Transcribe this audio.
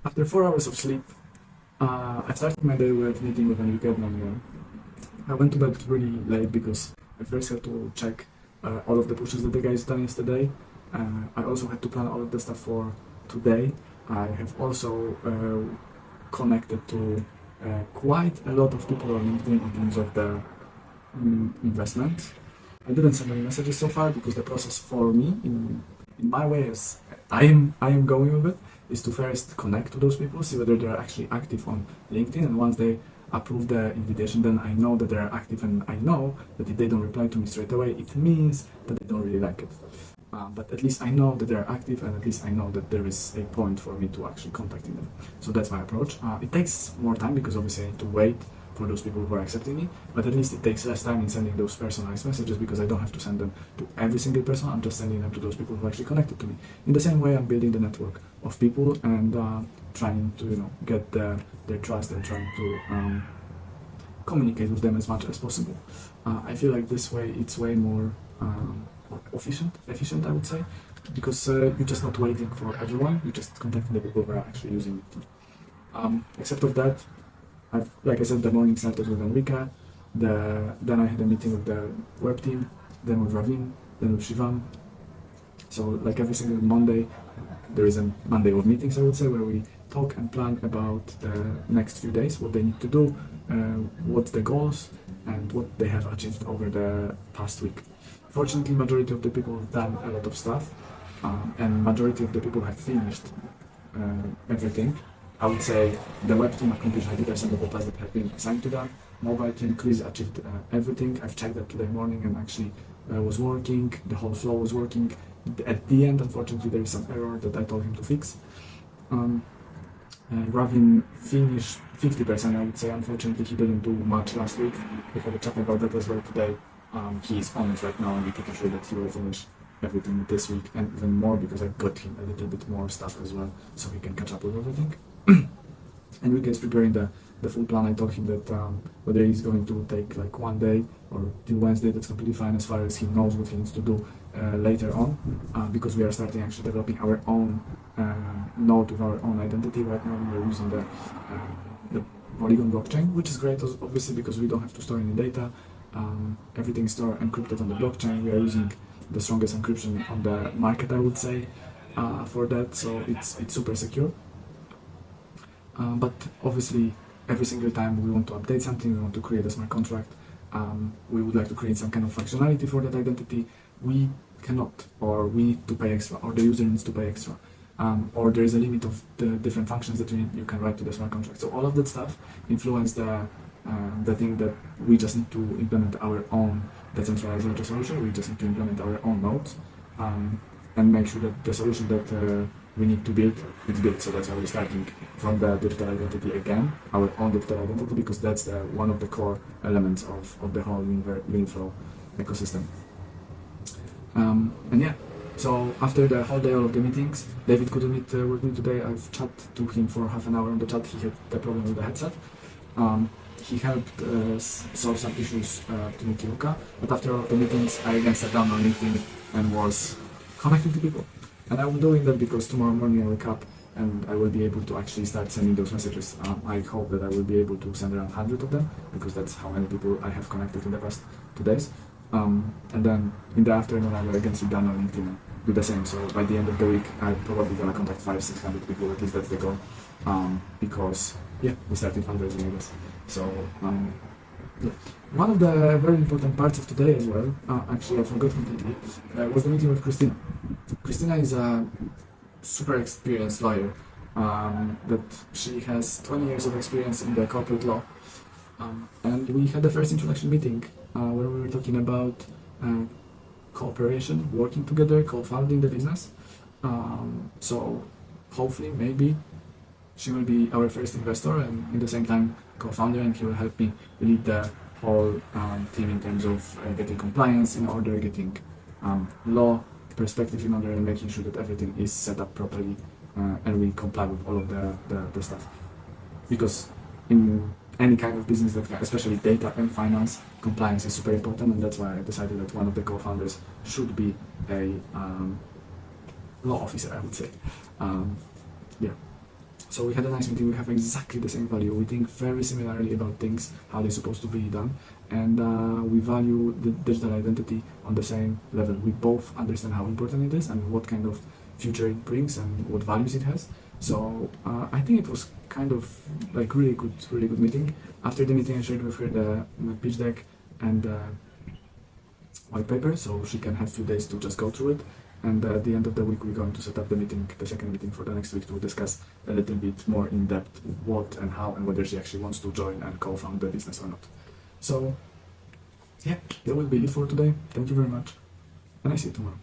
After 4 hours of sleep, I started my day with meeting with Enrique at 9 a.m. I went to bed really late because I first had to check all of the pushes that the guys done yesterday. I also had to plan all of the stuff for today. I have also connected to quite a lot of people on LinkedIn in terms of the investment. I didn't send any messages so far because the process for me, in my way, is I am going with it, is to first connect to those people, see whether they're actually active on LinkedIn, and once they approve the invitation, then I know that they're active, and I know that if they don't reply to me straight away, it means that they don't really like it. But at least I know that they're active, and at least I know that there is a point for me to actually contacting them. So that's my approach. It takes more time because obviously I need to wait for those people who are accepting me, but at least it takes less time in sending those personalized messages because I don't have to send them to every single person. I'm just sending them to those people who actually connected to me. In the same way, I'm building the network of people and trying to get their trust and trying to communicate with them as much as possible. I feel like this way it's way more efficient, I would say, because you're just not waiting for everyone, you're just contacting the people who are actually using it. Except of that, like I said, the morning started with Enrica, then I had a meeting with the web team, then with Ravin, then with Shivam. So like every single Monday, there is a Monday of meetings, I would say, where we talk and plan about the next few days, what they need to do, what's the goals, and what they have achieved over the past week. Fortunately, majority of the people have done a lot of stuff, and majority of the people have finished everything. I would say the web team accomplished 90% of the tasks that have been assigned to them. Mobile team, Chris achieved everything. I've checked that today morning and actually was working. The whole flow was working. At the end, unfortunately, there is some error that I told him to fix. Ravin finished 50%, I would say. Unfortunately, he didn't do much last week. We had a chat about that as well today. He's on it right now, and we're pretty sure that he will finish everything this week and even more because I got him a little bit more stuff as well, so he can catch up with everything. Enrique is preparing the full plan. I told him that whether he's going to take like one day or till Wednesday, that's completely fine as far as he knows what he needs to do later on, because we are starting actually developing our own node with our own identity. Right now we are using the Polygon blockchain, which is great obviously because we don't have to store any data. Everything is stored encrypted on the blockchain. We are using the strongest encryption on the market, I would say, for that, so it's super secure. But obviously, every single time we want to update something, we want to create a smart contract, we would like to create some kind of functionality for that identity, we cannot, or we need to pay extra, or the user needs to pay extra, or there is a limit of the different functions that you can write to the smart contract. So all of that stuff influence the thing that we just need to implement our own decentralized ledger solution. We just need to implement our own nodes and make sure that the solution that we need to build, it's built. So that's why we're starting from the digital identity again, our own digital identity, because that's one of the core elements of the whole Uniflow ecosystem. And yeah, so after the whole day of the meetings, David couldn't meet with me today. I've chatted to him for half an hour on the chat. He had the problem with the headset. He helped solve some issues to Nikiruka, but after all the meetings, I again sat down on LinkedIn and was connecting to people. And I'm doing that because tomorrow morning I wake up and I will be able to actually start sending those messages. I hope that I will be able to send around 100 of them, because that's how many people I have connected in the past 2 days. And then in the afternoon I will again sit down on LinkedIn and do the same. So by the end of the week I'm probably gonna contact 500-600 people, at least that's the goal. Because yeah, we started fundraising, I guess. So yeah. One of the very important parts of today as well, actually I forgot completely, was the meeting with Kristina. Kristina is a super experienced lawyer, that she has 20 years of experience in the corporate law. And we had the first introduction meeting where we were talking about cooperation, working together, co-founding the business. So hopefully, maybe she will be our first investor and in the same time co-founder, and he will help me lead the whole team in terms of getting compliance in order, getting law perspective in order, and making sure that everything is set up properly and we comply with all of the stuff. Because in any kind of business, that especially data and finance, compliance is super important, and that's why I decided that one of the co-founders should be a law officer, I would say. Yeah. So we had a nice meeting. We have exactly the same value. We think very similarly about things, how they're supposed to be done, and we value the digital identity on the same level. We both understand how important it is and what kind of future it brings and what values it has. So I think it was kind of like really good meeting. After the meeting, I shared with her the pitch deck and white paper, so she can have few days to just go through it. And at the end of the week, we're going to set up the meeting, the second meeting for the next week, to discuss a little bit more in depth what and how and whether she actually wants to join and co-found the business or not. So yeah, that will be it for today. Thank you very much, and I see you tomorrow.